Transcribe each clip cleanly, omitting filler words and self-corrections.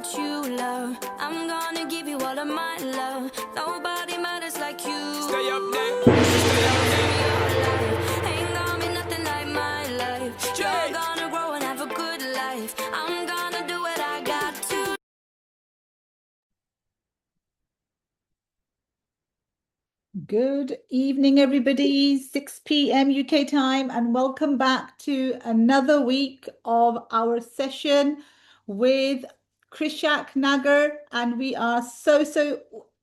got you, love. I'm gonna give you all of my love. Nobody matters like you. Stay up, Nick. Stay up, Nick. Ain't gonna be nothing like my life. Jay. You're gonna grow and have a good life. I'm gonna do what I got to. Good evening, everybody. 6 p.m. UK time, and welcome back to another week of our session with Krishak Nagar. And we are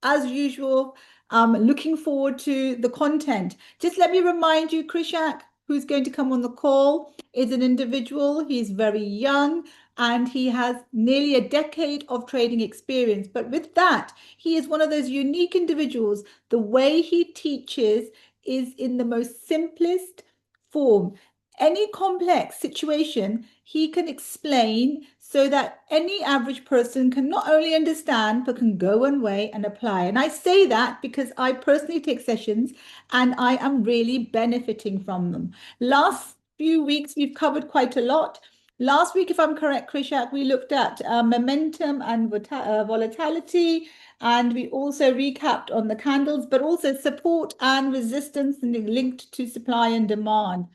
as usual, looking forward to the content. Just let me remind you, Krishak, who's going to come on the call, is an individual. He's very young and he has nearly a decade of trading experience. But with that, he is one of those unique individuals. The way he teaches is in the most simplest form. Any complex situation he can explain so that any average person can not only understand but can go away and apply. And I say that because I personally take sessions and I am really benefiting from them. Last few weeks we've covered quite a lot. Last week, if I'm correct, Krishak, we looked at momentum and volatility, and we also recapped on the candles, but also support and resistance linked to supply and demand,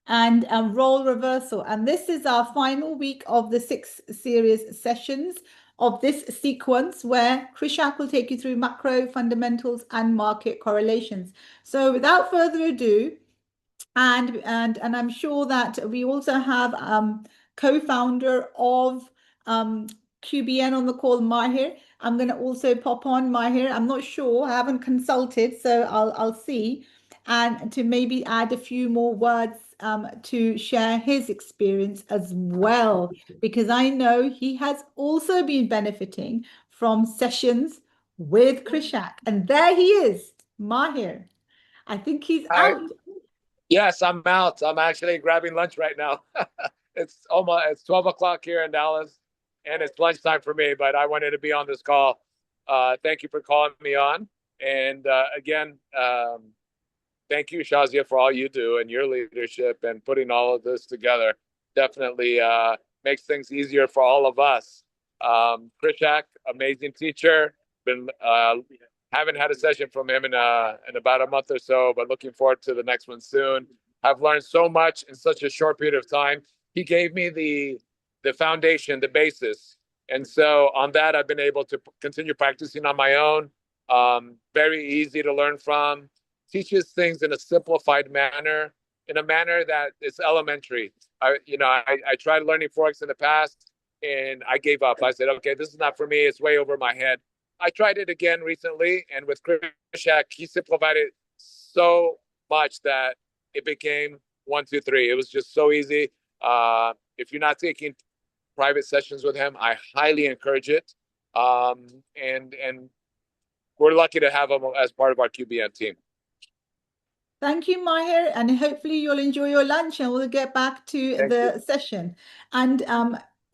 and role reversal. And this is our final week of the 6 series sessions of this sequence where Krishak will take you through macro fundamentals and market correlations. So without further ado, and I'm sure that we also have co-founder of QBN on the call, Mahir. I'm going to also pop on Mahir. I'm not sure. I haven't consulted, so I'll see. And to maybe add a few more words to share his experience as well, because I know he has also been benefiting from sessions with Krishak. And there he is, Mahir. I think he's out. Yes, I'm out. I'm actually grabbing lunch right now. It's 12 o'clock here in Dallas, and it's lunchtime for me, but I wanted to be on this call. Thank you for calling me on. And again, thank you, Shazia, for all you do and your leadership and putting all of this together. Definitely makes things easier for all of us. Krishak, amazing teacher. Haven't had a session from him in about a month or so, but looking forward to the next one soon. I've learned so much in such a short period of time. He gave me the foundation, the basis. And so on that, I've been able to continue practicing on my own. Very easy to learn from. Teaches things in a simplified manner, in a manner that is elementary. I tried learning Forex in the past, and I gave up. I said, okay, this is not for me. It's way over my head. I tried it again recently, and with Krishak, he simplified it so much that it became 1, 2, 3. It was just so easy. If you're not taking private sessions with him, I highly encourage it. And we're lucky to have him as part of our QBN team. Thank you, Mahir, and hopefully you'll enjoy your lunch and we'll get back to the session. And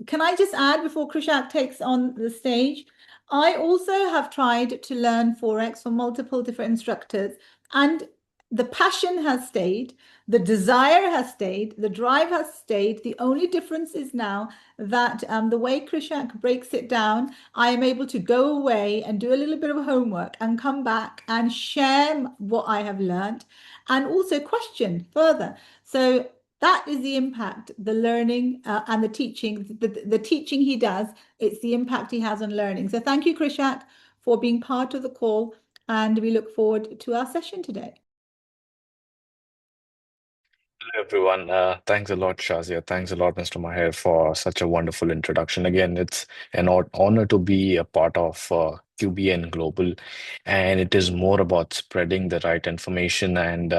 can I just add before Krishak takes on the stage, I also have tried to learn Forex from multiple different instructors, and the passion has stayed, the desire has stayed, the drive has stayed. The only difference is now that the way Krishak breaks it down, I am able to go away and do a little bit of homework and come back and share what I have learned and also question further. So that is the impact, the learning and the teaching, the teaching he does, it's the impact he has on learning. So thank you, Krishak, for being part of the call, and we look forward to our session today. Hello, everyone. Thanks a lot, Shazia. Thanks a lot, Mr. Maher, for such a wonderful introduction. Again, it's an honor to be a part of QBN Global, and it is more about spreading the right information. And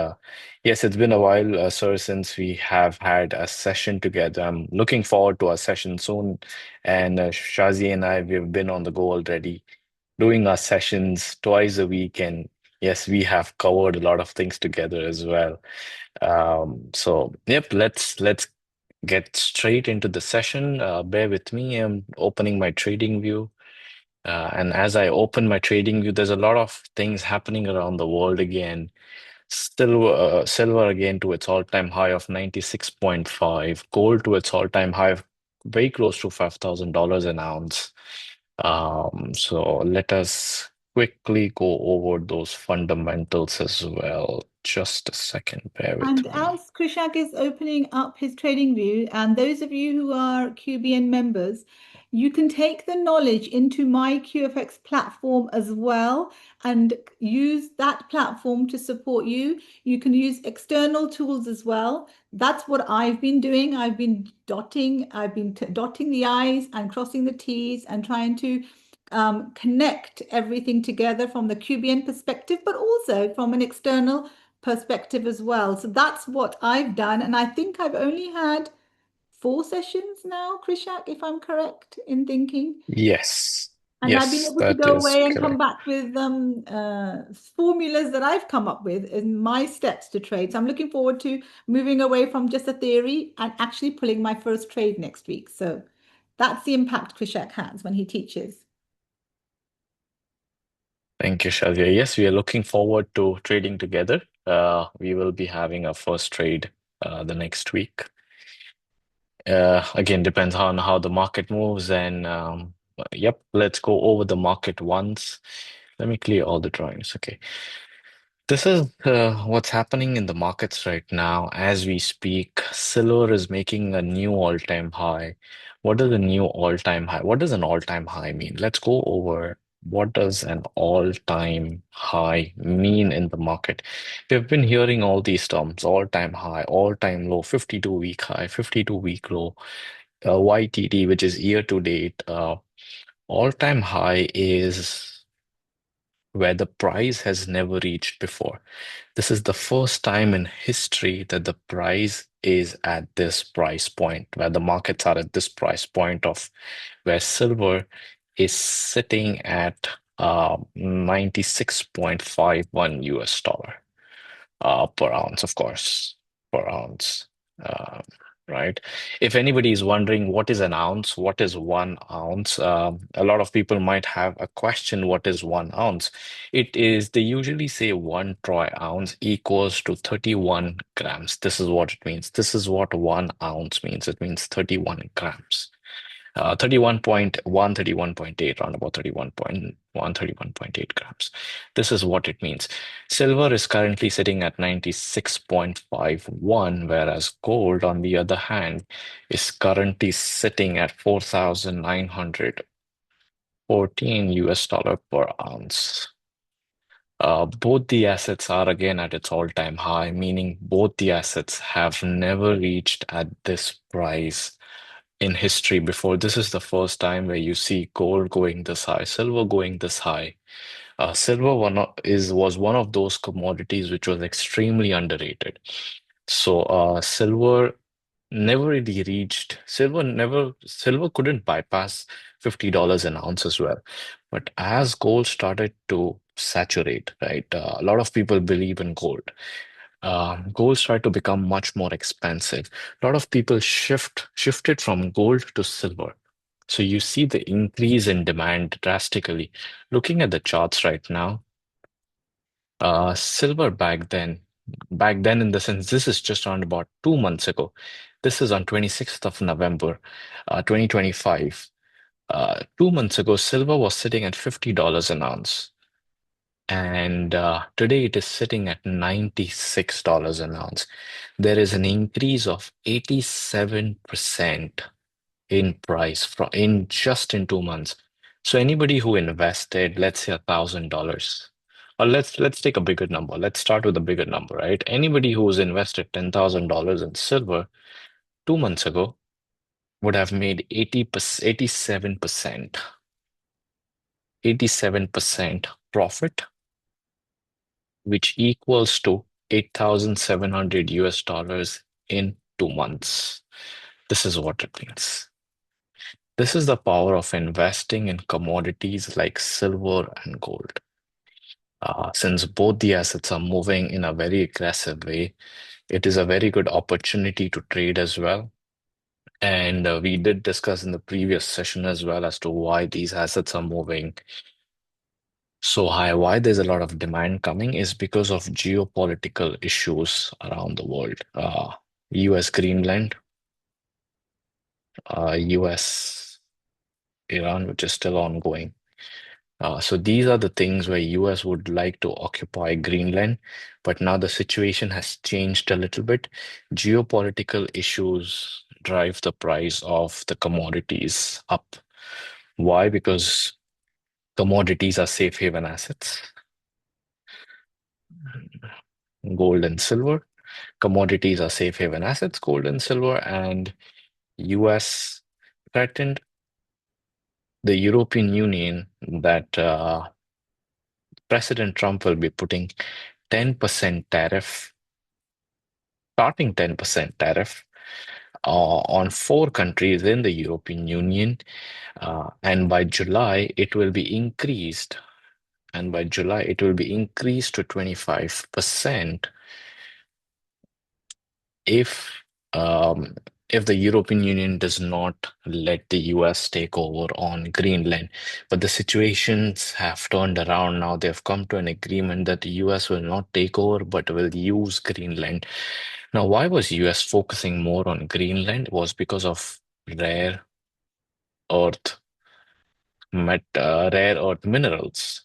yes, it's been a while, sir, since we have had a session together. I'm looking forward to our session soon. And Shazia and I, we've been on the go already, doing our sessions twice a week. And yes, we have covered a lot of things together as well. So yep, let's get straight into the session. Bear with me. I'm opening my trading view. And as I open my trading view, there's a lot of things happening around the world again. Still, silver again to its all-time high of 96.5. Gold to its all-time high, very close to $5,000 an ounce. So let us quickly go over those fundamentals as well. Just a second, bear with And me. as Krishak is opening up his trading view, and those of you who are QBN members, you can take the knowledge into my QFX platform as well and use that platform to support you. You can use external tools as well. That's what I've been doing. I've been dotting the I's and crossing the T's and trying to connect everything together from the QBN perspective, but also from an external perspective as well. So that's what I've done. And I think I've only had 4 sessions now, Krishak, if I'm correct in thinking. Yes, And I've been yes, able to that go is away and come correct. back with formulas that I've come up with in my steps to trade. So I'm looking forward to moving away from just a theory and actually pulling my first trade next week. So that's the impact Krishak has when he teaches. Thank you, Shazia. Yes, we are looking forward to trading together. We will be having our first trade the next week. Again, depends on how the market moves. And yep, let's go over the market once. Let me clear all the drawings. Okay. This is what's happening in the markets right now as we speak. Silver is making a new all-time high. What is a new all-time high? What does an all-time high mean? Let's go over what does an all-time high mean in the market. We've been hearing all these terms, all-time high, all-time low, 52-week high, 52-week low, YTD, which is year to date. All-time high is where the price has never reached before. This is the first time in history that the price is at this price point, where the markets are at this price point of where silver is sitting at 96.51 US dollar per ounce, of course, per ounce. Uh, right? If anybody is wondering what is an ounce, what is 1 ounce, a lot of people might have a question, what is 1 ounce? It is, they usually say 1 troy ounce equals to 31 grams. This is what it means. This is what 1 ounce means. It means 31 grams. 31.1, 31.8, around about 31.1, 31.8 grams. This is what it means. Silver is currently sitting at 96.51, whereas gold, on the other hand, is currently sitting at 4,914 US dollar per ounce. Both the assets are again at its all-time high, meaning both the assets have never reached at this price in history before. This is the first time where you see gold going this high, silver going this high. Silver was one of those commodities which was extremely underrated. So silver never really reached silver couldn't bypass $50 an ounce as well. But as gold started to saturate, right? A lot of people believe in gold. Gold started to become much more expensive. A lot of people shifted from gold to silver. So you see the increase in demand drastically. Looking at the charts right now, silver back then in the sense, this is just around about 2 months ago. This is on 26th of November, 2025. 2 months ago, silver was sitting at $50 an ounce. And today it is sitting at $96 an ounce. There is an increase of 87% in price in just in 2 months. So anybody who invested, let's say $1,000, or let's take a bigger number. Let's start with a bigger number, right? Anybody who's invested $10,000 in silver 2 months ago would have made 87% profit, which equals to 8,700 US dollars in 2 months. This is what it means. This is the power of investing in commodities like silver and gold. Since both the assets are moving in a very aggressive way, it is a very good opportunity to trade as well. And we did discuss in the previous session as well as to why these assets are moving so high. Why there's a lot of demand coming is because of geopolitical issues around the world. US Greenland, US Iran, which is still ongoing. So these are the things where US would like to occupy Greenland, but now the situation has changed a little bit. Geopolitical issues drive the price of the commodities up. Why? Because commodities are safe haven assets, gold and silver. Commodities are safe haven assets, gold and silver, and US threatened the European Union that President Trump will be putting 10% tariff, starting 10% tariff on four countries in the European Union. And by July, it will be increased. And by July, it will be increased to 25% if um, if the European Union does not let the US take over on Greenland. But the situations have turned around now. They've come to an agreement that the US will not take over, but will use Greenland. Now, why was US focusing more on Greenland? It was because of rare earth rare earth minerals.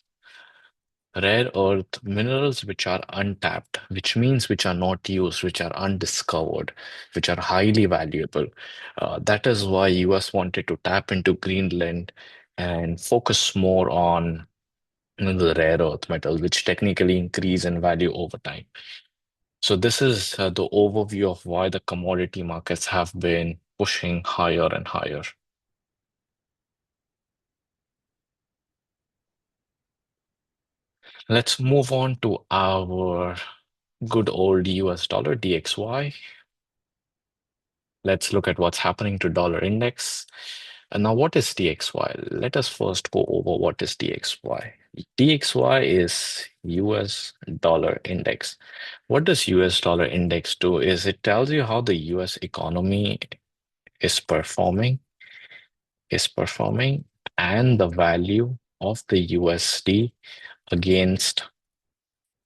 Rare earth minerals which are untapped, which means which are not used, which are undiscovered, which are highly valuable. That is why US wanted to tap into Greenland and focus more on the rare earth metals, which technically increase in value over time. So this is the overview of why the commodity markets have been pushing higher and higher. Let's move on to our good old US dollar, DXY. Let's look at what's happening to dollar index. And now, what is DXY? Let us first go over what is DXY. DXY is US dollar index. What does US dollar index do? Is it tells you how the US economy is performing, and the value of the USD against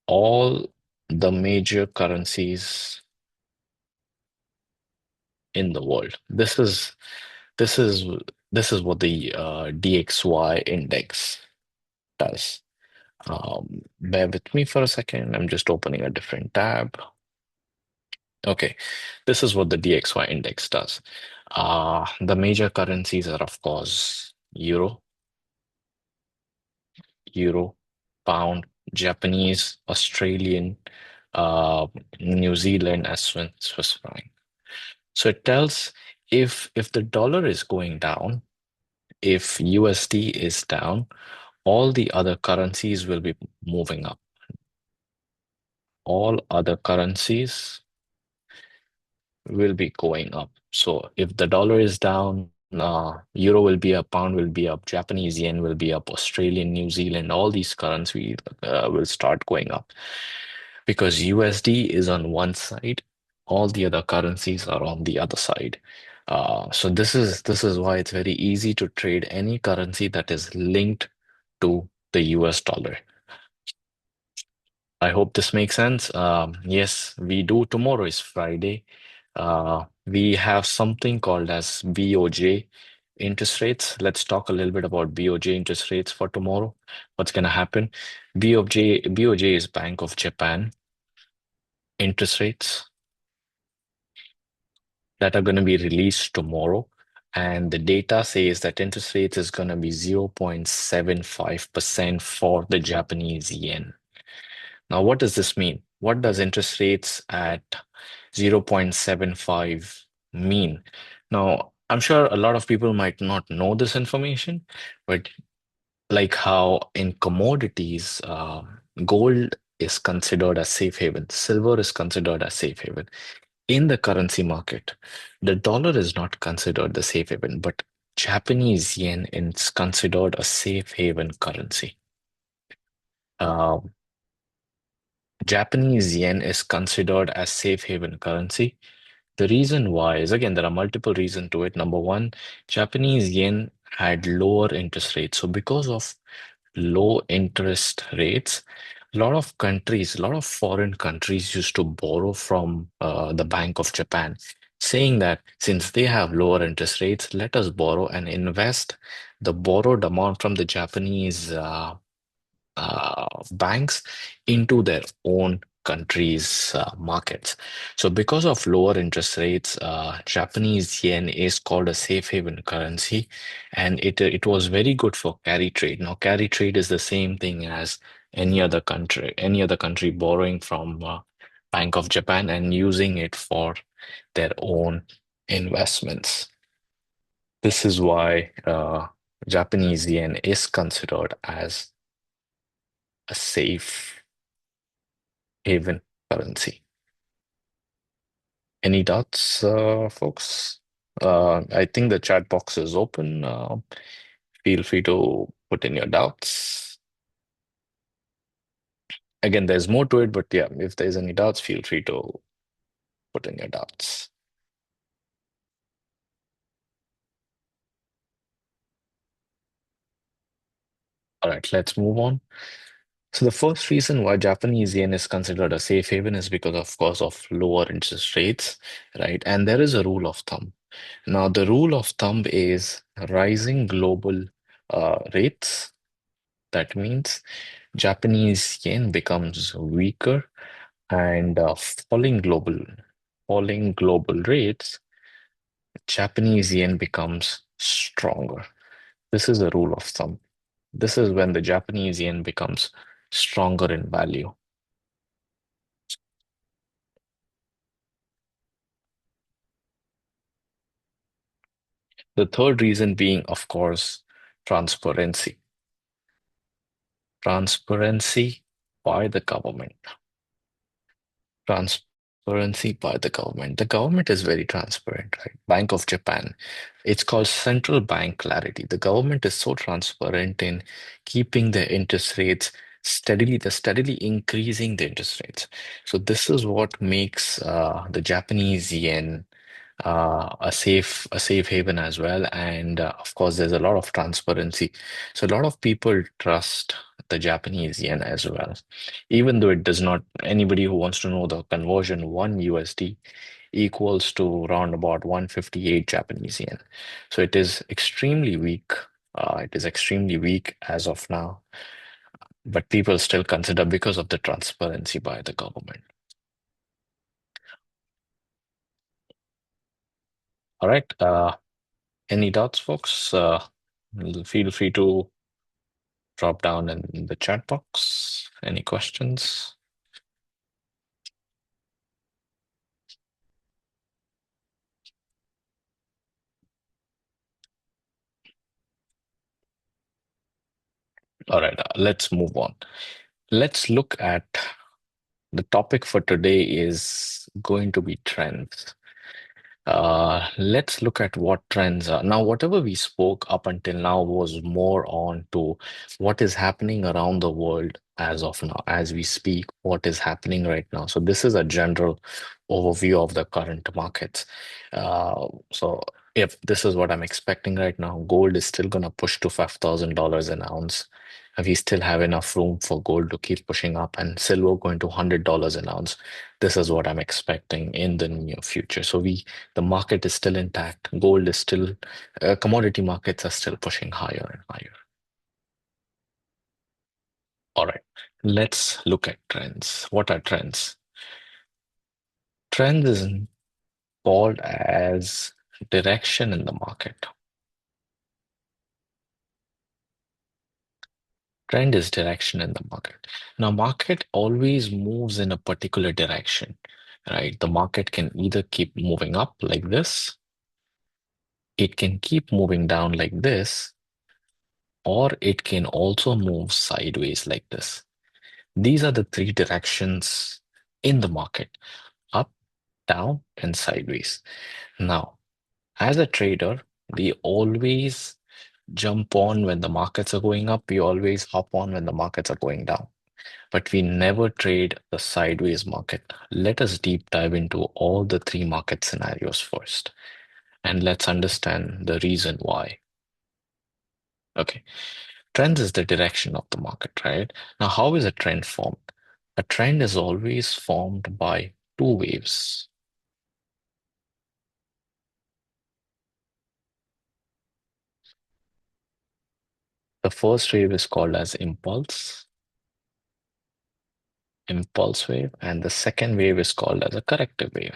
all the major currencies in the world. This is this is what the DXY index does. Bear with me for a second. I'm just opening a different tab. Okay, this is what the DXY index does. The major currencies are, of course, euro, pound, Japanese, Australian, uh, New Zealand as Swiss franc. So it tells if the dollar is going down, if USD is down, all the other currencies will be moving up. All other currencies will be going up. So if the dollar is down, euro will be up, pound will be up, Japanese yen will be up, Australian, New Zealand, all these currencies will start going up. Because USD is on one side, all the other currencies are on the other side. So this is why it's very easy to trade any currency that is linked to the US dollar. I hope this makes sense. Yes, we do. Tomorrow is Friday. We have something called as BOJ interest rates. Let's talk a little bit about BOJ interest rates for tomorrow. What's going to happen? BOJ is Bank of Japan interest rates that are going to be released tomorrow. And the data says that interest rates is going to be 0.75% for the Japanese yen. Now, what does this mean? What does interest rates at 0.75 mean? Now, I'm sure a lot of people might not know this information, but like how in commodities, gold is considered as safe haven, silver is considered as safe haven. In the currency market, the dollar is not considered the safe haven, but Japanese yen is considered a safe haven currency. Uh, Japanese yen is considered as safe haven currency. The reason why is, again, there are multiple reasons to it. Number one, Japanese yen had lower interest rates. So because of low interest rates, a lot of countries, a lot of foreign countries used to borrow from the Bank of Japan, saying that since they have lower interest rates, let us borrow and invest the borrowed amount from the Japanese banks into their own countries' markets. So, because of lower interest rates, Japanese yen is called a safe haven currency, and it was very good for carry trade. Now, carry trade is the same thing as any other country borrowing from Bank of Japan and using it for their own investments. This is why Japanese yen is considered as a safe haven currency. Any doubts, folks? I think the chat box is open. Feel free to put in your doubts. Again, there's more to it, but yeah, if there's any doubts, feel free to put in your doubts. All right, let's move on. So the first reason why Japanese yen is considered a safe haven is because, of course, of lower interest rates, right? And there is a rule of thumb. Now, the rule of thumb is rising global rates. That means Japanese yen becomes weaker, and falling global rates, Japanese yen becomes stronger. This is a rule of thumb. This is when the Japanese yen becomes stronger in value. The third reason being, of course, transparency. Transparency by the government. Transparency by the government. The government is very transparent, right? Bank of Japan. It's called central bank clarity. The government is so transparent in keeping the interest rates steadily, they're steadily increasing the interest rates. So this is what makes the Japanese yen a safe haven as well. And of course, there's a lot of transparency. So a lot of people trust the Japanese yen as well, even though it does not. Anybody who wants to know the conversion, 1 USD equals to around about 158 Japanese yen. So it is extremely weak. It is extremely weak as of now, but people still consider because of the transparency by the government. All right. Any doubts, folks? Feel free to drop down in the chat box. Any questions? All right, let's move on. Let's look at the topic for today is going to be trends. Let's look at what trends are. Now, whatever we spoke up until now was more on to what is happening around the world as of now, as we speak, what is happening right now. So this is a general overview of the current markets. So if this is what I'm expecting right now, gold is still going to push to $5,000 an ounce. We still have enough room for gold to keep pushing up, and silver going to $100 an ounce. This is what I'm expecting in the near future. So the market is still intact. Gold is still, commodity markets are still pushing higher and higher. All right, let's look at trends. What are trends? Trends is called as direction in the market. Trend is direction in the market. Now, market always moves in a particular direction, right? The market can either keep moving up like this, it can keep moving down like this, or it can also move sideways like this. These are the three directions in the market: up, down, and sideways. Now, as a trader, we always jump on when the markets are going up, we always hop on when the markets are going down. But we never trade the sideways market. Let us deep dive into all the three market scenarios first, and let's understand the reason why. Okay. Trends is the direction of the market, right? Now, how is a trend formed? A trend is always formed by two waves. The first wave is called as impulse wave, and the second wave is called as a corrective wave.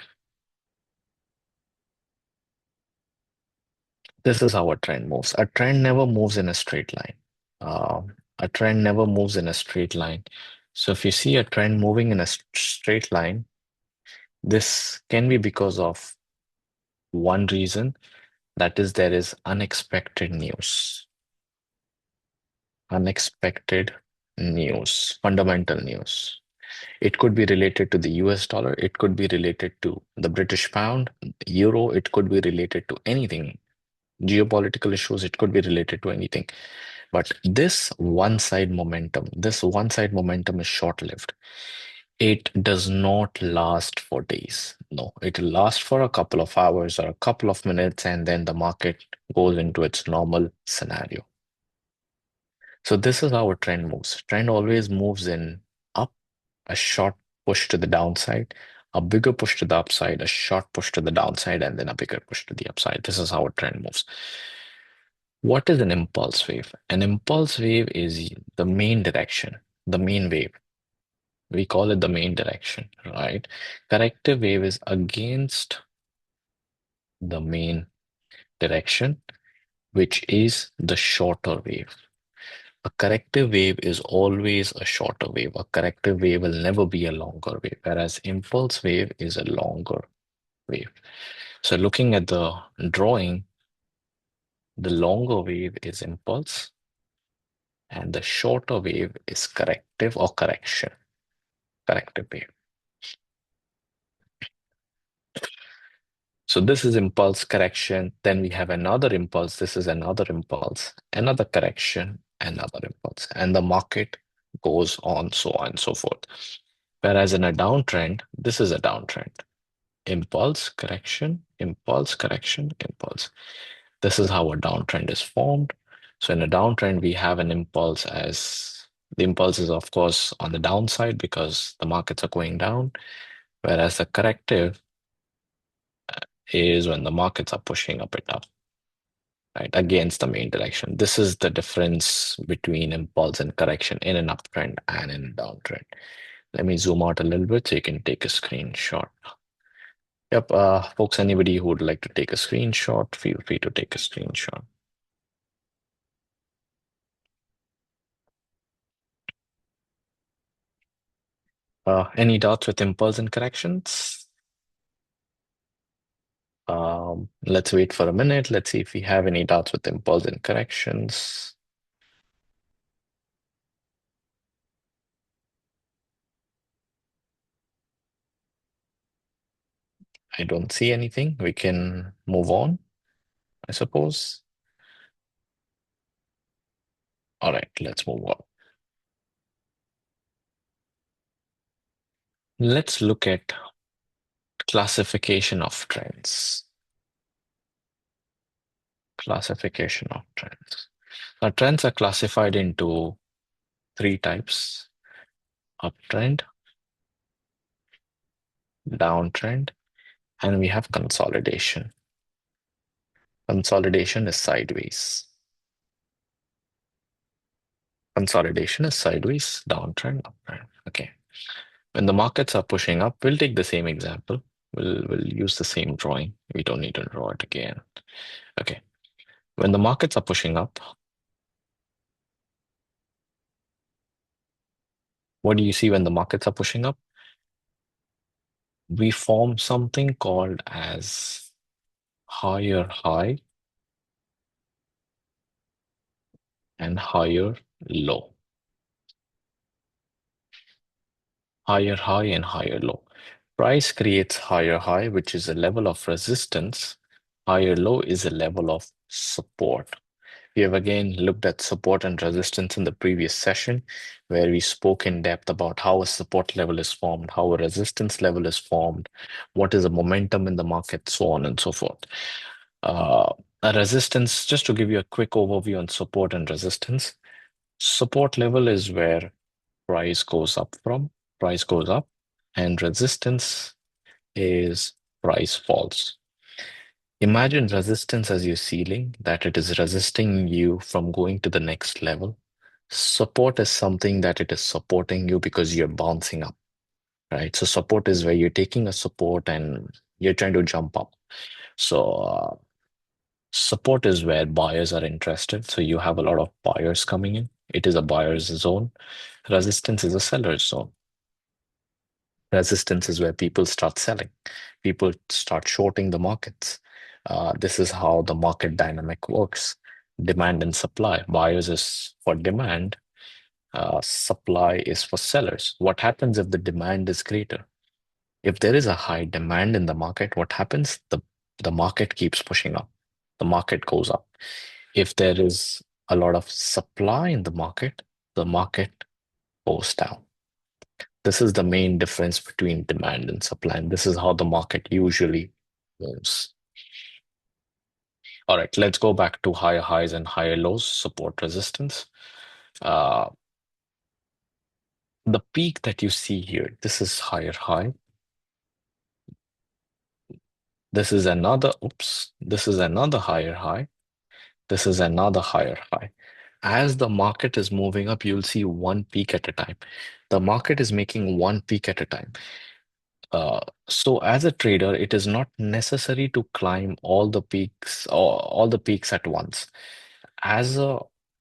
This is how a trend moves. A trend never moves in a straight line. A trend never moves in a straight line. So if you see a trend moving in a straight line, this can be because of one reason, that is, there is unexpected news. Unexpected news, fundamental news. It could be related to the US dollar, it could be related to the British pound, euro, it could be related to anything. Geopolitical issues, it could be related to anything. But this one-side momentum is short-lived. It does not last for days. No, it will last for a couple of hours or a couple of minutes, and then the market goes into its normal scenario. So this is how a trend moves. Trend always moves in up, a short push to the downside, a bigger push to the upside, a short push to the downside, and then a bigger push to the upside. This is how a trend moves. What is an impulse wave? An impulse wave is the main direction, the main wave. We call it the main direction, right? Corrective wave is against the main direction, which is the shorter wave. A corrective wave is always a shorter wave. A corrective wave will never be a longer wave, whereas impulse wave is a longer wave. So looking at the drawing, the longer wave is impulse, and the shorter wave is corrective or correction, corrective wave. So this is impulse correction. Then we have another impulse. This is another impulse, another correction, another impulse. And the market goes on, so on and so forth. Whereas in a downtrend, this is a downtrend. Impulse, correction, impulse, correction, impulse. This is how a downtrend is formed. So in a downtrend, we have an impulse as the impulse is, of course, on the downside because the markets are going down, whereas the corrective is when the markets are pushing up and up, right, against the main direction. This is the difference between impulse and correction in an uptrend and in a downtrend. Let me zoom out a little bit so you can take a screenshot. Yep, folks, anybody who would like to take a screenshot, feel free to take a screenshot. Any doubts with impulse and corrections? Let's wait for a minute. Let's see if we have any doubts with impulse and corrections. I don't see anything. We can move on, I suppose. All right, let's move on. Let's look at classification of trends. Classification of trends. Now, trends are classified into three types: uptrend, downtrend, and we have consolidation. Consolidation is sideways. Consolidation is sideways, downtrend, uptrend. Okay. When the markets are pushing up, we'll take the same example. We'll use the same drawing. We don't need to draw it again. Okay. When the markets are pushing up, what do you see when the markets are pushing up? We form something called as higher high and higher low. Higher high and higher low. Price creates higher high, which is a level of resistance. Higher low is a level of support. We have again looked at support and resistance in the previous session, where we spoke in depth about how a support level is formed, how a resistance level is formed, what is the momentum in the market, so on and so forth. A resistance, just to give you a quick overview on support and resistance, support level is where price goes up, and resistance is price falls. Imagine resistance as your ceiling, that it is resisting you from going to the next level. Support is something that it is supporting you because you're bouncing up, right? So support is where you're taking a support and you're trying to jump up. So support is where buyers are interested. So you have a lot of buyers coming in. It is a buyer's zone. Resistance is a seller's zone. Resistance is where people start selling. People start shorting the markets. This is how the market dynamic works. Demand and supply. Buyers is for demand. Supply is for sellers. What happens if the demand is greater? If there is a high demand in the market, what happens? The market keeps pushing up. The market goes up. If there is a lot of supply in the market goes down. This is the main difference between demand and supply, and this is how the market usually moves. All right, let's go back to higher highs and higher lows, support resistance. Uh, the peak that you see here, this is higher high. This is another, oops, this is another higher high. This is another higher high. As the market is moving up, you'll see one peak at a time. The market is making one peak at a time. Uh, so as a trader, it is not necessary to climb all the peaks or all the peaks at once. As a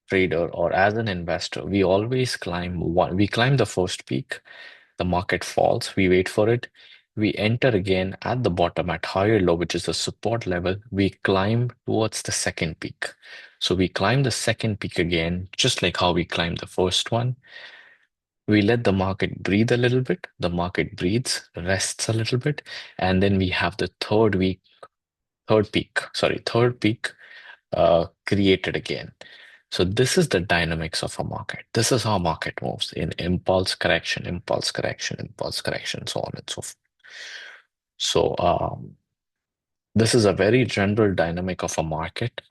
trader or as an investor, we always climb one. We climb the first peak, the market falls, we wait for it. We enter again at the bottom at higher low, which is the support level. We climb towards the second peak. So we climb the second peak again, just like how we climbed the first one. We let the market breathe a little bit. The market breathes, rests a little bit, and then we have the third peak created again. So this is the dynamics of a market. This is how market moves in impulse correction, impulse correction, impulse correction, so on and so forth. So this is a very general dynamic of a market.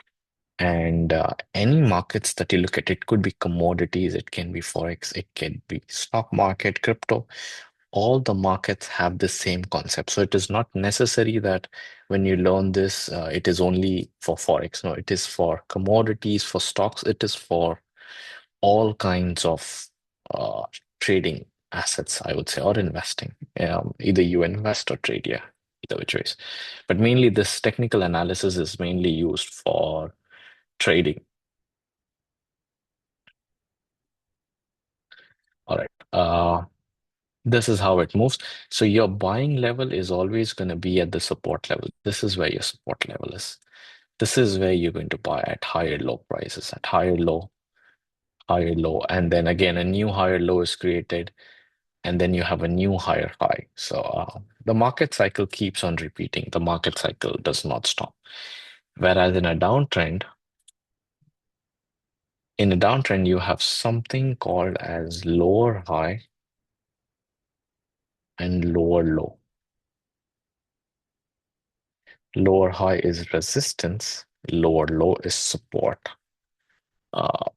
And any markets that you look at, it could be commodities, it can be Forex, it can be stock market, crypto. All the markets have the same concept. So it is not necessary that when you learn this, it is only for Forex. No, it is for commodities, for stocks, it is for all kinds of uh, trading assets, I would say, or investing. Either you invest or trade, yeah, either which ways. But mainly this technical analysis is mainly used for trading. All right. This is how it moves. So your buying level is always going to be at the support level. This is where your support level is. This is where you're going to buy at higher low prices, at higher low, and then again a new higher low is created, and then you have a new higher high. So the market cycle keeps on repeating. The market cycle does not stop. Whereas in a downtrend, you have something called as lower high and lower low. Lower high is resistance, lower low is support. Uh,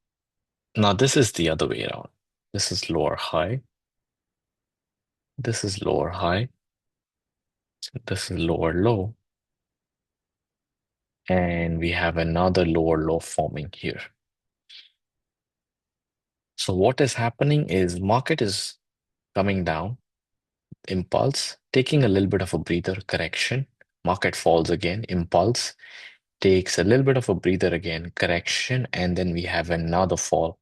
Now this is the other way around. This is lower high, this is lower high, this is lower low, and we have another lower low forming here. So what is happening is market is coming down, impulse, taking a little bit of a breather, correction, market falls again, impulse, takes a little bit of a breather again, correction, and then we have another fall.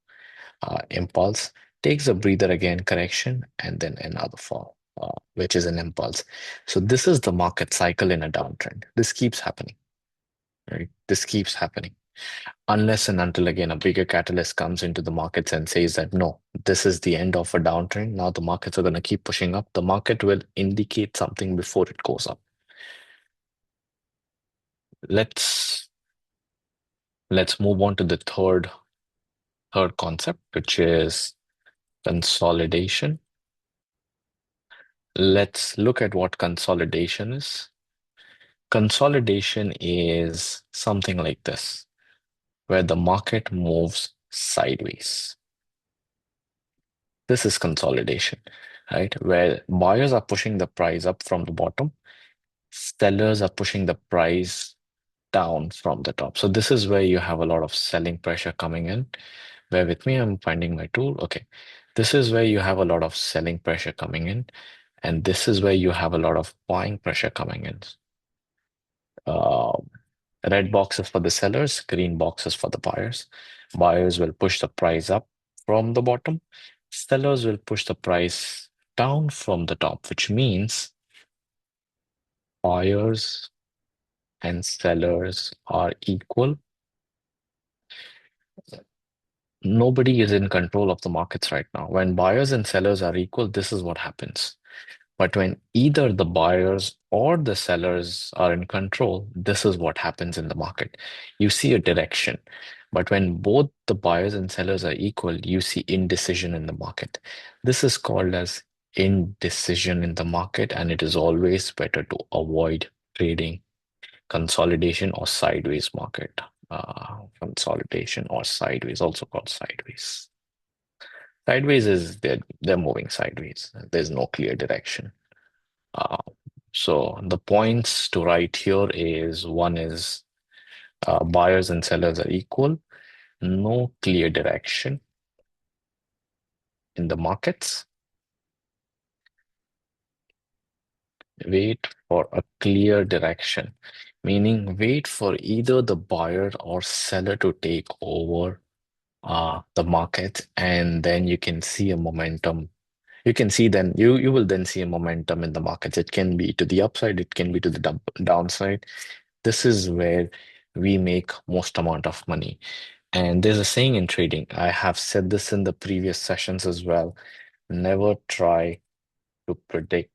Impulse takes a breather again, correction, and then another fall, which is an impulse. So this is the market cycle in a downtrend. This keeps happening, right? This keeps happening. Unless and until again a bigger catalyst comes into the markets and says that no, this is the end of a downtrend. Now the markets are going to keep pushing up. The market will indicate something before it goes up. Let's move on to the third concept, which is consolidation. Let's look at what consolidation is. Consolidation is something like this, where the market moves sideways. This is consolidation, right? Where buyers are pushing the price up from the bottom, sellers are pushing the price down from the top. So this is where you have a lot of selling pressure coming in. Bear with me, I'm finding my tool. Okay. This is where you have a lot of selling pressure coming in, and this is where you have a lot of buying pressure coming in. Uh, red boxes for the sellers, green boxes for the buyers. Buyers will push the price up from the bottom. Sellers will push the price down from the top, which means buyers and sellers are equal. Nobody is in control of the markets right now. When buyers and sellers are equal, this is what happens. But when either the buyers or the sellers are in control, this is what happens in the market. You see a direction. But when both the buyers and sellers are equal, you see indecision in the market. This is called as indecision in the market, and it is always better to avoid trading consolidation or sideways market. Consolidation or sideways, also called sideways. Sideways is they're moving sideways. There's no clear direction. Uh, so the points to write here is one is buyers and sellers are equal, no clear direction in the markets. Wait for a clear direction, meaning wait for either the buyer or seller to take over the market, and then you can see a momentum. You can see then you will then see a momentum in the markets. It can be to the upside, it can be to the downside. This is where we make most amount of money. And there's a saying in trading, I have said this in the previous sessions as well, never try to predict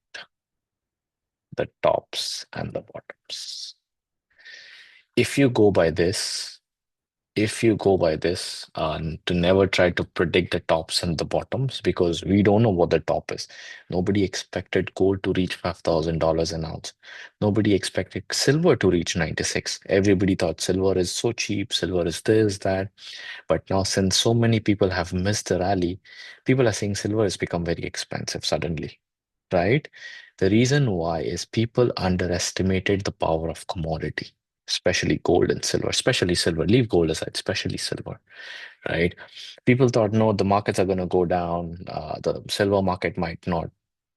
the tops and the bottoms. If you go by this, to never try to predict the tops and the bottoms, because we don't know what the top is. Nobody expected gold to reach $5,000 an ounce. Nobody expected silver to reach 96. Everybody thought silver is so cheap, silver is this, that. But now, since so many people have missed the rally, people are saying silver has become very expensive suddenly, right? The reason why is people underestimated the power of commodity, especially gold and silver, especially silver. Leave gold aside, especially silver, right? People thought, no, the markets are going to go down. The silver market might not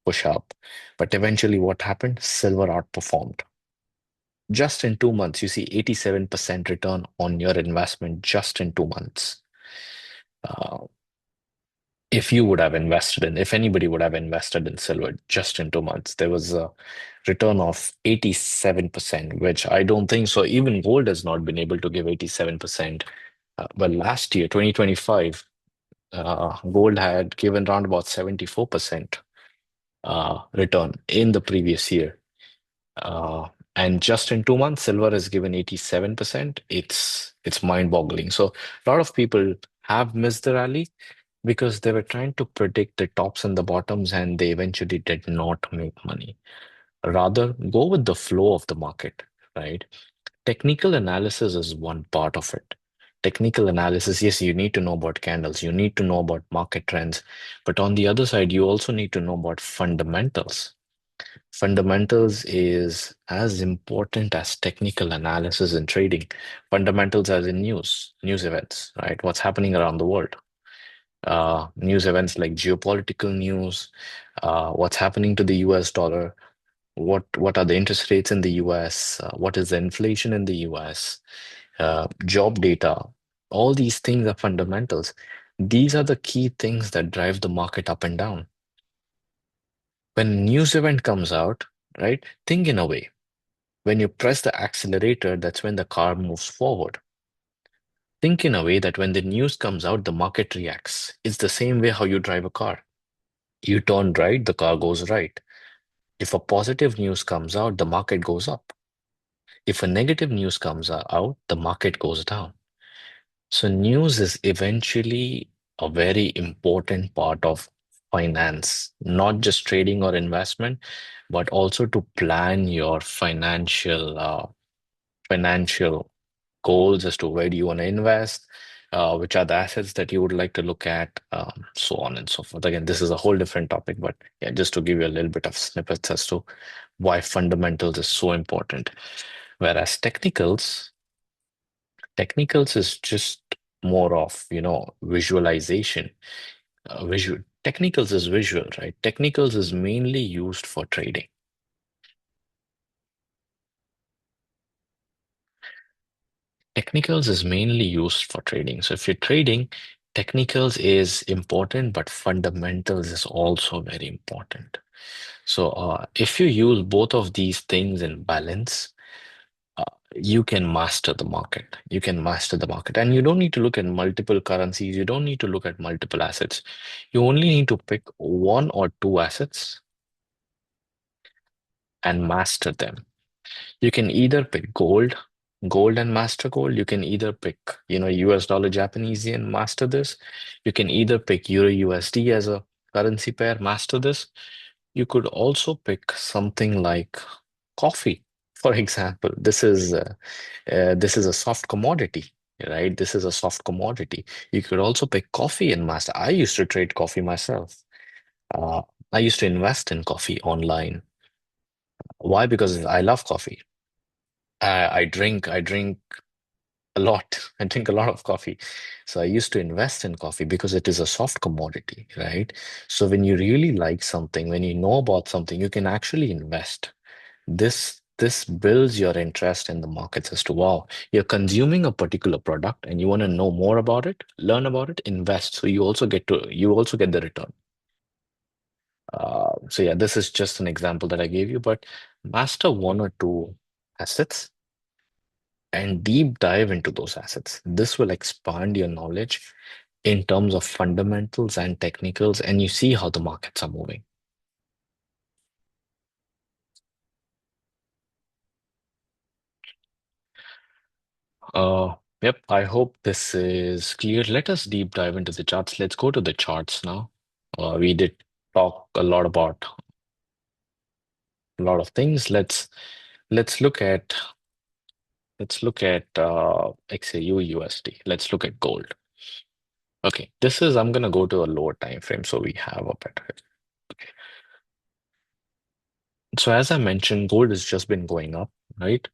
push up. But eventually, what happened? Silver outperformed. Just in 2 months, you see 87% return on your investment just in 2 months. Uh, if anybody would have invested in silver just in 2 months, there was a return of 87%, which I don't think so. Even gold has not been able to give 87%. Well, last year, 2025, gold had given around about 74% return in the previous year. Uh, and just in 2 months, silver has given 87%. It's mind-boggling. So a lot of people have missed the rally because they were trying to predict the tops and the bottoms, and they eventually did not make money. Rather, go with the flow of the market, right? Technical analysis is one part of it. Technical analysis, yes, you need to know about candles, you need to know about market trends, but on the other side, you also need to know about fundamentals. Fundamentals is as important as technical analysis in trading. Fundamentals as in news events, right? What's happening around the world. News events like geopolitical news, what's happening to the US dollar, what are the interest rates in the US, what is the inflation in the US, job data. All these things are fundamentals. These are the key things that drive the market up and down. When a news event comes out, right, think in a way. When you press the accelerator, that's when the car moves forward. Think in a way that when the news comes out, the market reacts. It's the same way how you drive a car. You turn right, the car goes right. If a positive news comes out, the market goes up. If a negative news comes out, the market goes down. So news is eventually a very important part of finance, not just trading or investment, but also to plan your financial goals as to where do you want to invest, which are the assets that you would like to look at, so on and so forth. Again, this is a whole different topic, but yeah, just to give you a little bit of snippets as to why fundamentals is so important. Whereas technicals is just more of, visualization. Technicals is visual, right? Technicals is mainly used for trading. Technicals is mainly used for trading. So if you're trading, technicals is important, but fundamentals is also very important. So if you use both of these things in balance, uh, you can master the market. You can master the market. And you don't need to look at multiple currencies. You don't need to look at multiple assets. You only need to pick one or two assets and master them. You can either pick gold and master gold. You can either pick, US dollar, Japanese yen, master this. You can either pick Euro USD as a currency pair, master this. You could also pick something like coffee, for example. This is a soft commodity, right? This is a soft commodity. You could also pick coffee and master. I used to trade coffee myself. Uh, I used to invest in coffee online. Why? Because I love coffee. I drink a lot. I drink a lot of coffee. So I used to invest in coffee because it is a soft commodity, right? So when you really like something, when you know about something, you can actually invest. This builds your interest in the markets as to, wow, you're consuming a particular product and you want to know more about it, learn about it, invest. So you also get the return. So yeah, this is just an example that I gave you, but master one or two assets and deep dive into those assets. This will expand your knowledge in terms of fundamentals and technicals, and you see how the markets are moving. Yep, I hope this is clear. Let us deep dive into the charts. Let's go to the charts now. We did talk a lot about a lot of things. Let's look at XAU USD. Let's look at gold. Okay, I'm gonna go to a lower time frame so we have a better. So as I mentioned, gold has just been going up, right?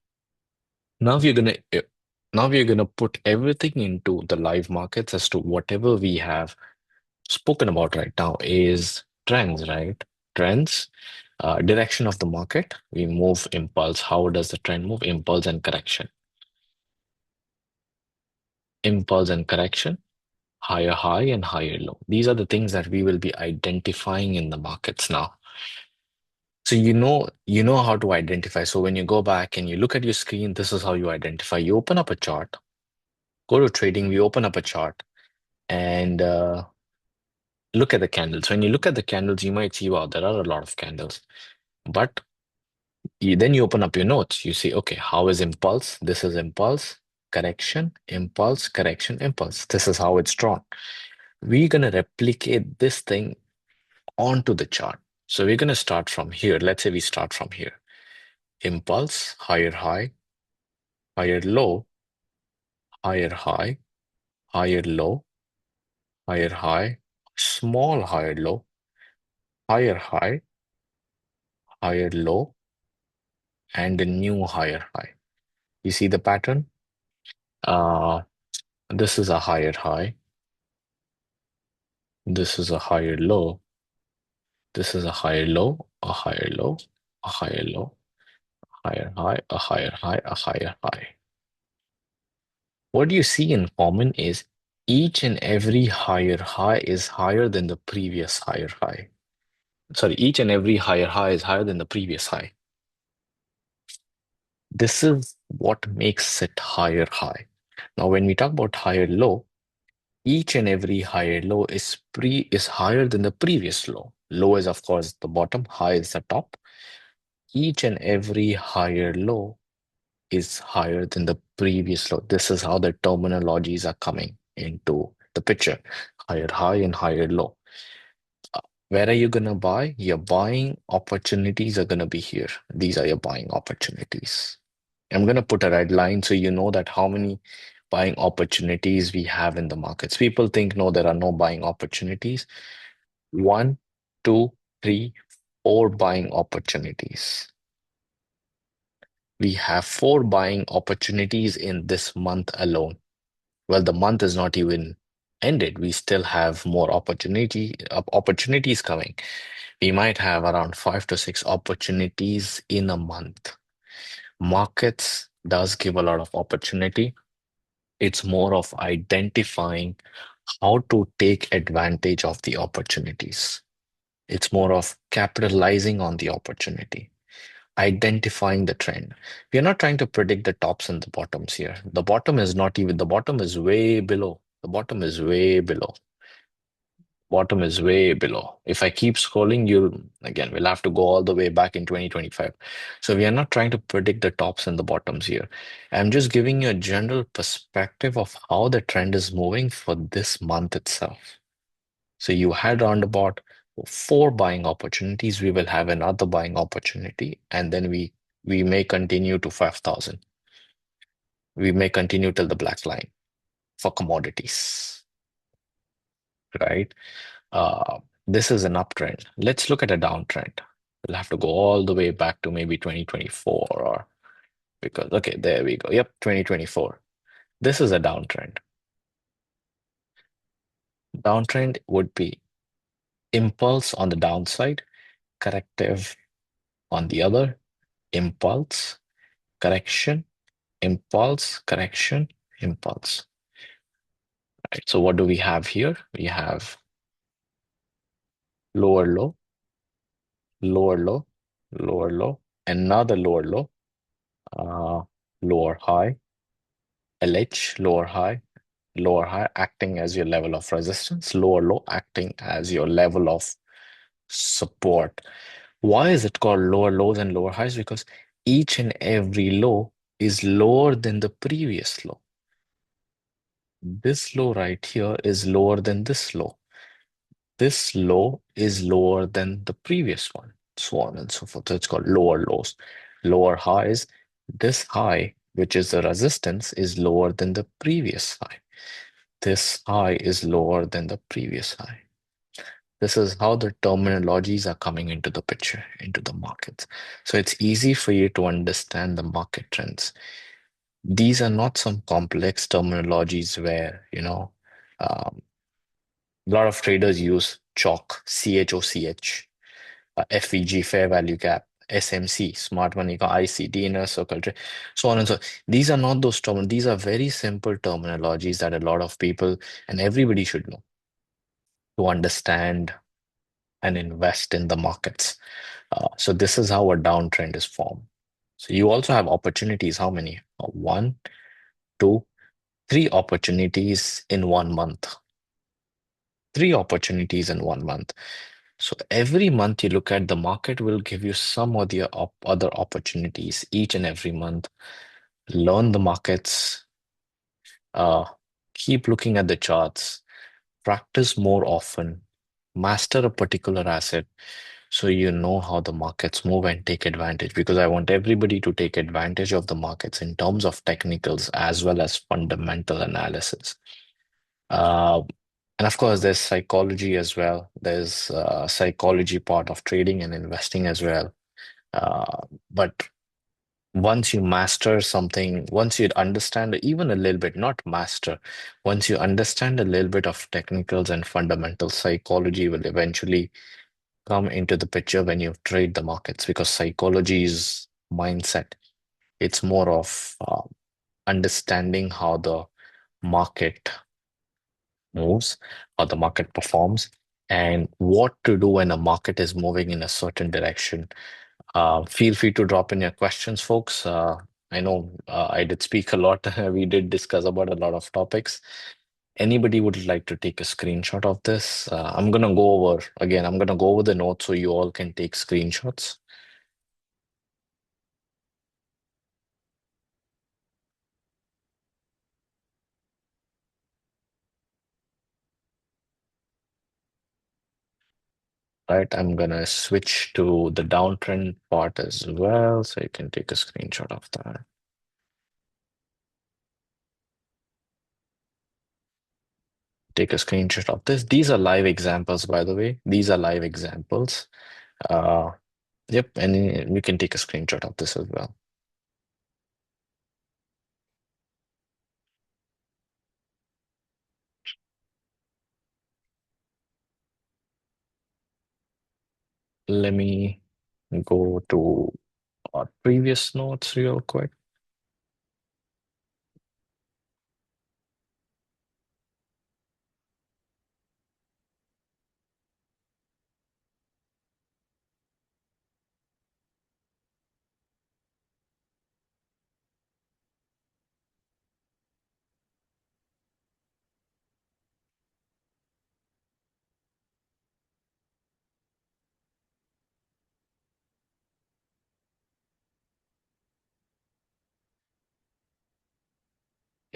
Now we're gonna put everything into the live markets as to whatever we have spoken about right now is trends, right? Trends, direction of the market. We move impulse. How does the trend move? Impulse and correction. Impulse and correction, higher high and higher low. These are the things that we will be identifying in the markets now. So you know how to identify. So when you go back and you look at your screen, this is how you identify. You open up a chart, go to trading, we open up a chart and look at the candles. When you look at the candles, you might see, wow, there are a lot of candles. But then you open up your notes. You see, okay, how is impulse? This is impulse, correction, impulse, correction, impulse. This is how it's drawn. We're going to replicate this thing onto the chart. So we're going to start from here. Let's say we start from here. Impulse, higher high, higher low, higher high, higher low, higher high, small higher low, higher high, higher low, and a new higher high. You see the pattern? Uh, this is a higher high. This is a higher low. This is a higher low, a higher low, a higher low, higher high, a higher high, a higher high. What you see in common is each and every higher high is higher than the previous higher high. Sorry, each and every higher high is higher than the previous high. This is what makes it higher high. Now, when we talk about higher low, each and every higher low is higher than the previous low. Low is, of course, the bottom, high is the top. Each and every higher low is higher than the previous low. This is how the terminologies are coming into the picture. Higher high and higher low. Where are you going to buy? Your buying opportunities are going to be here. These are your buying opportunities. I'm going to put a red line so you know that how many buying opportunities we have in the markets. People think, no, there are no buying opportunities. 1, 2, 3, 4 buying opportunities. We have 4 buying opportunities in this month alone. Well, the month is not even ended. We still have more opportunities coming. We might have around 5 to 6 opportunities in a month. Markets does give a lot of opportunity. It's more of identifying how to take advantage of the opportunities. It's more of capitalizing on the opportunity, identifying the trend. We are not trying to predict the tops and the bottoms here. The bottom is not even, the bottom is way below. The bottom is way below. Bottom is way below. If I keep scrolling, we'll have to go all the way back in 2025. So we are not trying to predict the tops and the bottoms here. I'm just giving you a general perspective of how the trend is moving for this month itself. So you had roundabout 4 buying opportunities. We will have another buying opportunity, and then we may continue to 5,000. We may continue till the black line for commodities, right? This is an uptrend. Let's look at a downtrend. We'll have to go all the way back to maybe 2024 or because, okay, there we go. Yep, 2024. This is a downtrend. Downtrend would be impulse on the downside, corrective on the other, impulse, correction, impulse, correction, impulse. Right. So what do we have here? We have lower low, lower low, lower low, another lower low, uh, lower high, LH, lower high acting as your level of resistance, lower low acting as your level of support. Why is it called lower lows and lower highs? Because each and every low is lower than the previous low. This low right here is lower than this low. This low is lower than the previous one, so on and so forth. So it's called lower lows. Lower highs, this high, which is the resistance, is lower than the previous high. This high is lower than the previous high. This is how the terminologies are coming into the picture, into the markets. So it's easy for you to understand the market trends. These are not some complex terminologies where, a lot of traders use CHOCH, CHOCH, FVG, fair value gap, SMC, smart money, ICD, inner circle, so on and so. These are not those terms. These are very simple terminologies that a lot of people and everybody should know to understand and invest in the markets. So this is how a downtrend is formed. So you also have opportunities. How many? One, two, 3 opportunities in 1 month. 3 opportunities in 1 month. So every month you look at the market will give you some of the other opportunities each and every month. Learn the markets, uh, keep looking at the charts, practice more often, master a particular asset so you know how the markets move and take advantage. Because I want everybody to take advantage of the markets in terms of technicals as well as fundamental analysis. Uh, and of course, there's psychology as well. There's psychology part of trading and investing as well. But once you master something, once you understand even a little bit, not master, once you understand a little bit of technicals and fundamental psychology will eventually come into the picture when you trade the markets because psychology is mindset. It's more of understanding how the market moves, how the market performs, and what to do when a market is moving in a certain direction. Feel free to drop in your questions, folks. I know I did speak a lot. We did discuss about a lot of topics. Anybody would like to take a screenshot of this? I'm gonna go over again. I'm gonna go over the notes so you all can take screenshots. Right, I'm gonna switch to the downtrend part as well, so you can take a screenshot of that. Take a screenshot of this. These are live examples, by the way. These are live examples. Yep, and you can take a screenshot of this as well. let me go to our previous notes real quick.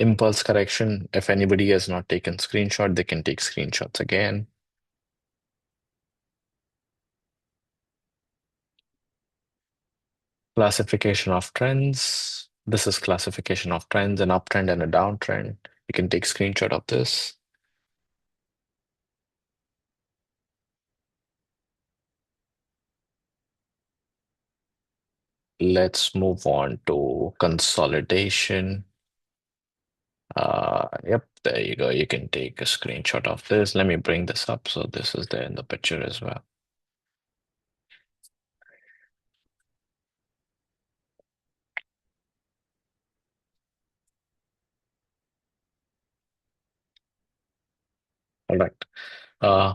Impulse correction. If anybody has not taken screenshot, they can take screenshots again. Classification of trends. This is classification of trends, an uptrend and a downtrend. You can take screenshot of this. Let's move on to consolidation. Yep, there you go. You can take a screenshot of this. Let me bring this up. So this is there in the picture as well. All right.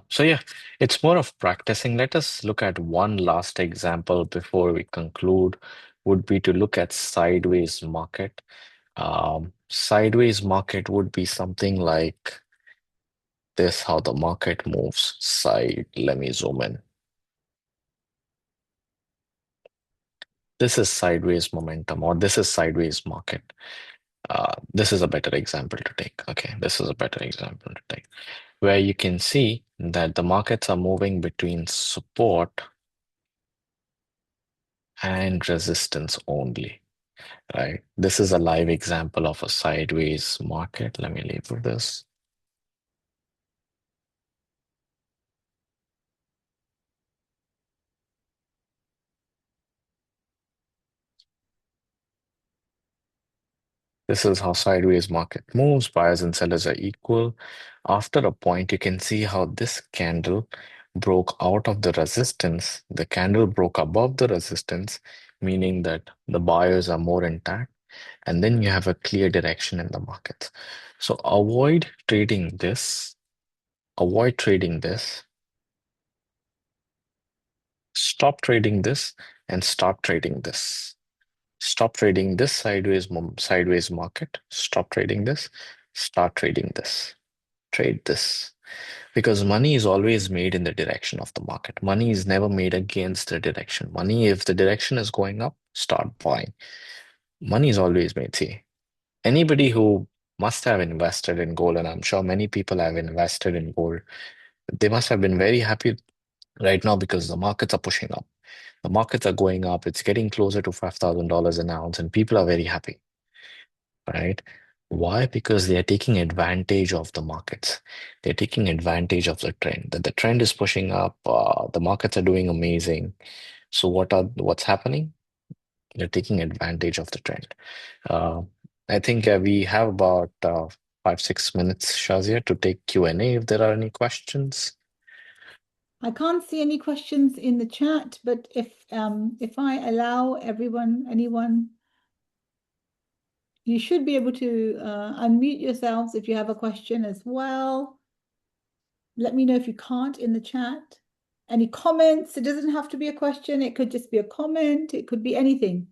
So yeah, it's more of practicing. Let us look at one last example before we conclude, would be to look at sideways market. Sideways market would be something like this, how the market moves side. Let me zoom in. This is sideways momentum, or this is sideways market. This is a better example to take. Okay, this is a better example to take, where you can see that the markets are moving between support and resistance only, right? This is a live example of a sideways market. Let me label this. This is how sideways market moves. Buyers and sellers are equal. After a point, you can see how this candle broke out of the resistance. The candle broke above the resistance, meaning that the buyers are more intact. And then you have a clear direction in the markets. So avoid trading this. Avoid trading this. Stop trading this and start trading this. Stop trading this sideways market. Stop trading this. Start trading this. Trade this. Because money is always made in the direction of the market. Money is never made against the direction. Money, if the direction is going up, start buying. Money is always made. See, anybody who must have invested in gold, and I'm sure many people have invested in gold, they must have been very happy right now because the markets are pushing up. The markets are going up. It's getting closer to $5,000 an ounce, and people are very happy, right? Why? Because they are taking advantage of the markets. They're taking advantage of the trend. That the trend is pushing up. The markets are doing amazing. So what's happening? They're taking advantage of the trend. Uh, I think we have about 5-6 minutes, Shazia, to take Q&A if there are any questions. I can't see any questions in the chat, but if I allow anyone, you should be able to unmute yourselves if you have a question as well. Let me know if you can't in the chat. Any comments? It doesn't have to be a question. It could just be a comment. It could be anything.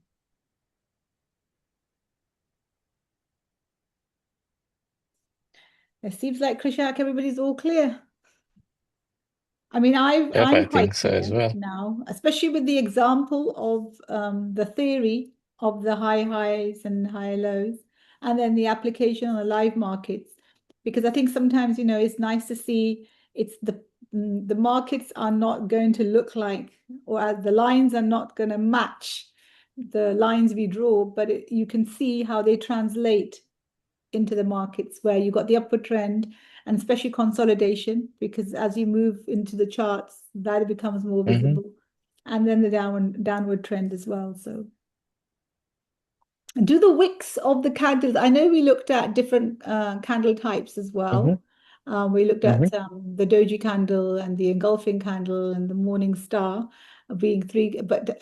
It seems like, Krishak, everybody's all clear. I mean, Yep, I I'm think quite so as clear well. now, especially with the example of the theory of the high highs and high lows, and then the application on the live markets. Because I think sometimes, it's nice to see it's the markets are not going to look like, or the lines are not going to match the lines we draw, but you can see how they translate into the markets where you got the upward trend and especially consolidation, because as you move into the charts, that becomes more visible, and then the downward trend as well. So do the wicks of the candles. I know we looked at different candle types as well. We looked Hmm. at the doji candle and the engulfing candle and the morning star being three. But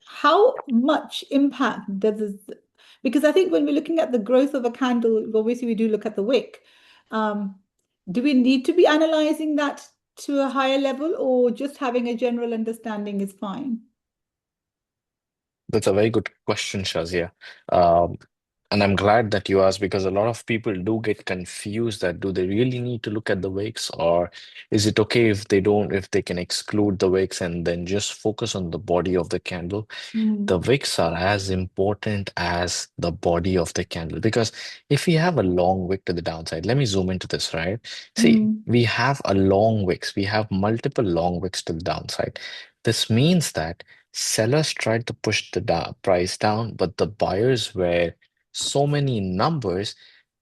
how much impact does this? Because I think when we're looking at the growth of a candle, obviously we do look at the wick. Um, do we need to be analyzing that to a higher level, or just having a general understanding is fine? That's a very good question, Shazia. Um, and I'm glad that you asked because a lot of people do get confused that do they really need to look at the wicks, or is it okay if they don't, if they can exclude the wicks and then just focus on the body of the candle? The Mm, wicks are as important as the body of the candle because if we have a long wick to the downside, let me zoom into this, right? See, mm, we have a long wicks, we have multiple long wicks to the downside. This means that sellers tried to push the price down, but the buyers were so many numbers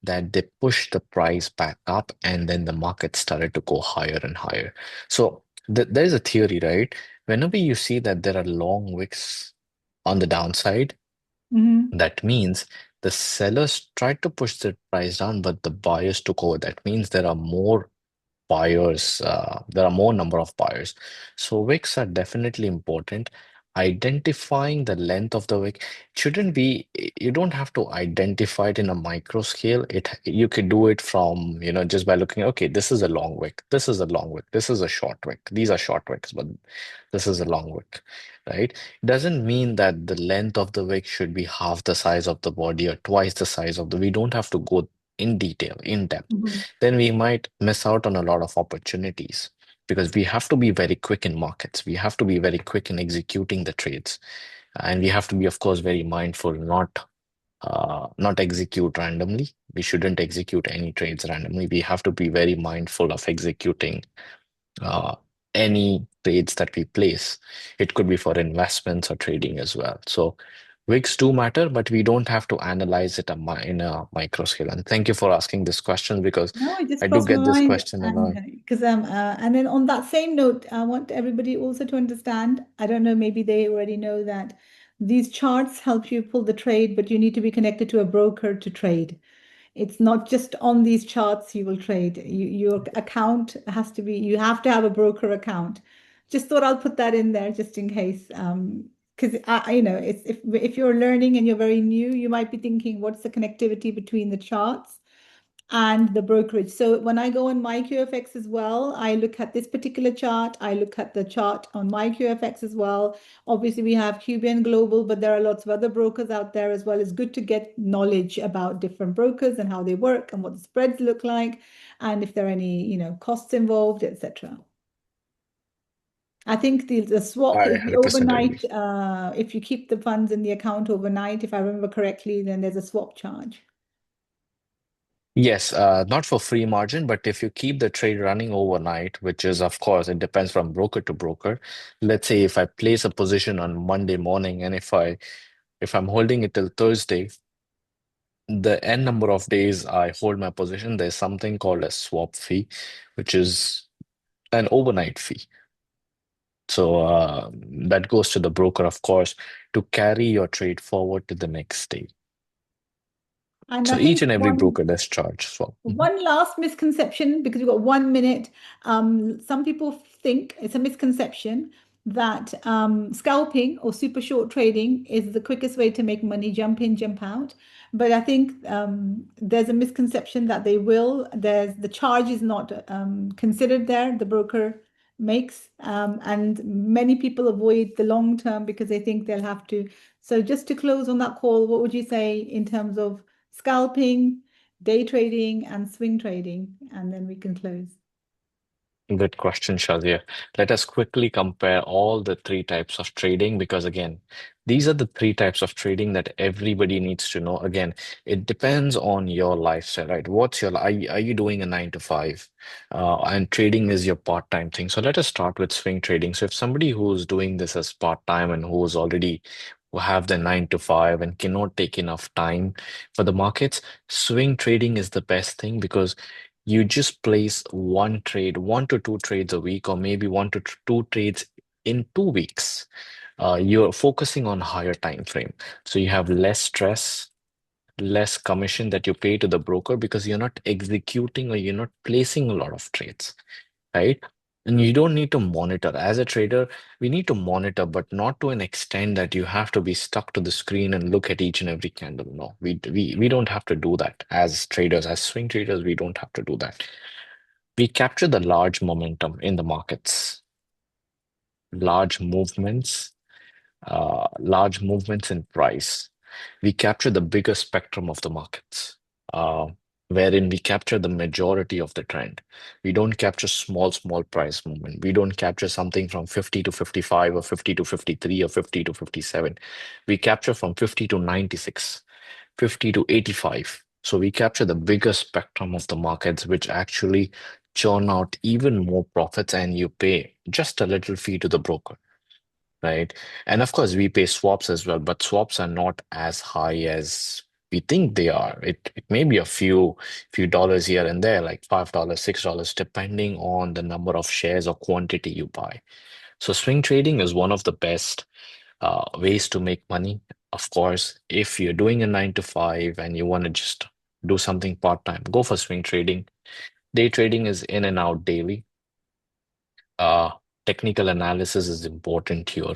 that they pushed the price back up, and then the market started to go higher and higher. So there's a theory, right? Whenever you see that there are long wicks on the downside, mm, that means the sellers tried to push the price down, but the buyers took over. That means there are more buyers, there are more number of buyers. So wicks are definitely important. Identifying the length of the wick shouldn't be, you don't have to identify it in a micro scale. You could do it from, just by looking, okay, this is a long wick, this is a long wick, this is a short wick. These are short wicks, but this is a long wick, right? Doesn't mean that the length of the wick should be half the size of the body or twice the size of we don't have to go in detail, in depth. mm, Then we might miss out on a lot of opportunities because we have to be very quick in markets. We have to be very quick in executing the trades. And we have to be, of course, very mindful, not execute randomly. We shouldn't execute any trades randomly. We have to be very mindful of executing uh, any trades that we place. It could be for investments or trading as well. So wicks do matter, but we don't have to analyze it in a micro scale. And thank you for asking this question because No, it just I do crossed my get this mind, question a and lot. because and then on that same note, I want everybody also to understand. I don't know, maybe they already know that these charts help you pull the trade, but you need to be connected to a broker to trade. It's not just on these charts you will trade. Your account has to be, you have to have a broker account. Just thought I'll put that in there just in case. Because it's if you're learning and you're very new, you might be thinking, what's the connectivity between the charts and the brokerage? So when I go on my QFX as well, I look at this particular chart. I look at the chart on my QFX as well. Obviously, we have QBN Global, but there are lots of other brokers out there as well. It's good to get knowledge about different brokers and how they work and what the spreads look like, and if there are any, costs involved, etc. I think the swap I is the 100% agree. overnight. If you keep the funds in the account overnight, if I remember correctly, then there's a swap charge. Yes, not for free margin, but if you keep the trade running overnight, which is, of course, it depends from broker to broker. Let's say if I place a position on Monday morning and if I'm holding it till Thursday, the n number of days I hold my position, there's something called a swap fee, which is an overnight fee. So that goes to the broker, of course, to carry your trade forward to the next day. And I So each think and every one broker does charge swap. Mhm. One last misconception, because we've got 1 minute. Some people think it's a misconception that scalping or super short trading is the quickest way to make money, jump in, jump out. But I think there's a misconception that they will. There's the charge is not considered there, the broker makes. And many people avoid the long term because they think they'll have to. So just to close on that call, what would you say in terms of scalping, day trading, and swing trading? And then we can close. Good question, Shazia. Let us quickly compare all the three types of trading because, again, these are the three types of trading that everybody needs to know. Again, it depends on your lifestyle, right? Are you doing a 9 to 5? And trading is your part-time thing. So let us start with swing trading. So if somebody who's doing this as part-time and who have the 9 to 5 and cannot take enough time for the markets, swing trading is the best thing because you just place one trade, 1 to 2 trades a week, or maybe 1 to 2 trades in 2 weeks. You're focusing on higher time frame, so you have less stress, less commission that you pay to the broker because you're not executing or you're not placing a lot of trades, right? And you don't need to monitor. As a trader, we need to monitor, but not to an extent that you have to be stuck to the screen and look at each and every candle. No, we don't have to do that as traders, as swing traders, we don't have to do that. We capture the large momentum in the markets, large movements, large movements in price. We capture the bigger spectrum of the markets, uh, wherein we capture the majority of the trend. We don't capture small price movement. We don't capture something from 50 to 55 or 50 to 53 or 50 to 57. We capture from 50 to 96, 50 to 85. So we capture the bigger spectrum of the markets, which actually churn out even more profits, and you pay just a little fee to the broker, right? And of course, we pay swaps as well, but swaps are not as high as we think they are. It may be a few dollars here and there, like $5, $6, depending on the number of shares or quantity you buy. So swing trading is one of the best ways to make money. Of course, if you're doing a 9 to 5 and you want to just do something part-time, go for swing trading. Day trading is in and out daily. uh, Technical analysis is important here.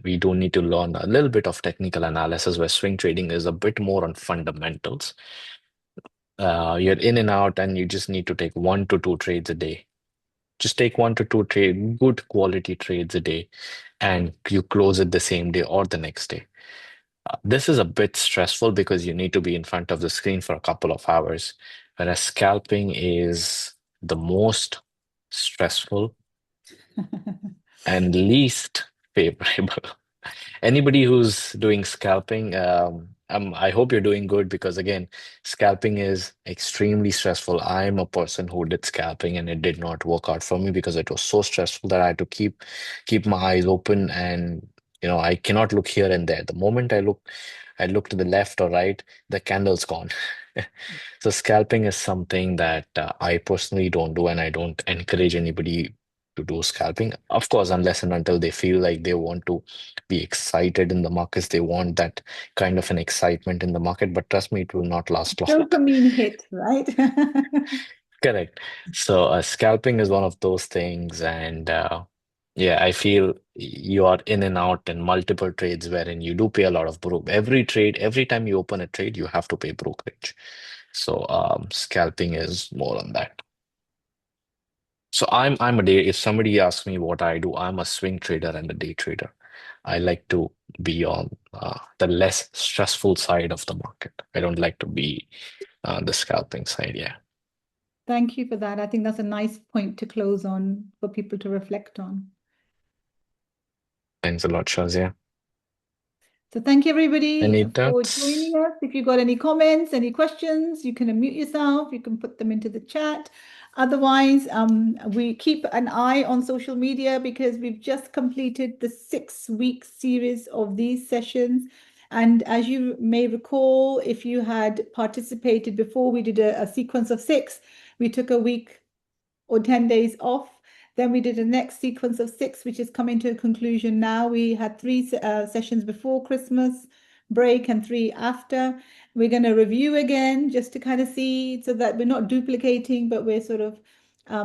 We do need to learn a little bit of technical analysis, where swing trading is a bit more on fundamentals. You're in and out, and you just need to take 1 to 2 trades a day. Just take 1 to 2 good quality trades a day, and you close it the same day or the next day. This is a bit stressful because you need to be in front of the screen for a couple of hours, whereas scalping is the most stressful and least favorable. Anybody who's doing scalping, I hope you're doing good, because again, scalping is extremely stressful. I'm a person who did scalping and it did not work out for me because it was so stressful that I had to keep my eyes open, and I cannot look here and there. The moment I look to the left or right, the candle's gone. So scalping is something that I personally don't do, and I don't encourage anybody to do scalping. Of course, unless and until they feel like they want to be excited in the markets, they want that kind of an excitement in the market. But trust me, it will not last long. Dopamine hit, right? Correct. So scalping is one of those things, and yeah, I feel you are in and out in multiple trades wherein you do pay a lot of every trade, every time you open a trade, you have to pay brokerage. So scalping is more on that. So I'm a day. If somebody asks me what I do, I'm a swing trader and a day trader. I like to be on the less stressful side of the market. I don't like to be the scalping side. Yeah. Thank you for that. I think that's a nice point to close on for people to reflect on. Thanks a lot, Shazia. So thank you, everybody, Any for doubts? joining us. If you've got any comments, any questions, you can unmute yourself. You can put them into the chat. Otherwise, we keep an eye on social media because we've just completed the 6-week series of these sessions. And as you may recall, if you had participated before, we did a sequence of 6. We took a week or 10 days off. Then we did a next sequence of 6, which is coming to a conclusion now. We had 3 sessions before Christmas break and 3 after. We're going to review again just to kind of see, so that we're not duplicating, but we're sort of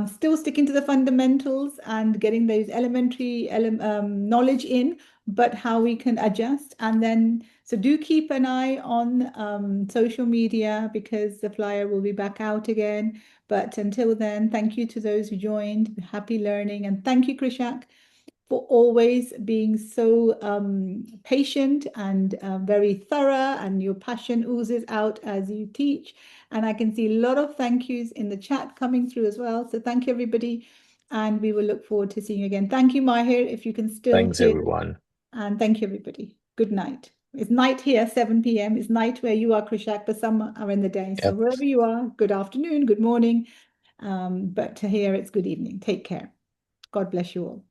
still sticking to the fundamentals and getting those elementary knowledge in, but how we can adjust. And then, so do keep an eye on social media, because the flyer will be back out again. But until then, thank you to those who joined. Happy learning. And thank you, Krishak, for always being so patient and very thorough, and your passion oozes out as you teach. And I can see a lot of thank yous in the chat coming through as well. So thank you, everybody. And we will look forward to seeing you again. Thank you, Mahir, if you can still Thanks, hear. everyone. And thank you, everybody. Good night. It's night here, 7 p.m. It's night where you are, Krishak, but some are in the day. So Yep. wherever you are, good afternoon, good morning. But here it's good evening. Take care. God bless you all.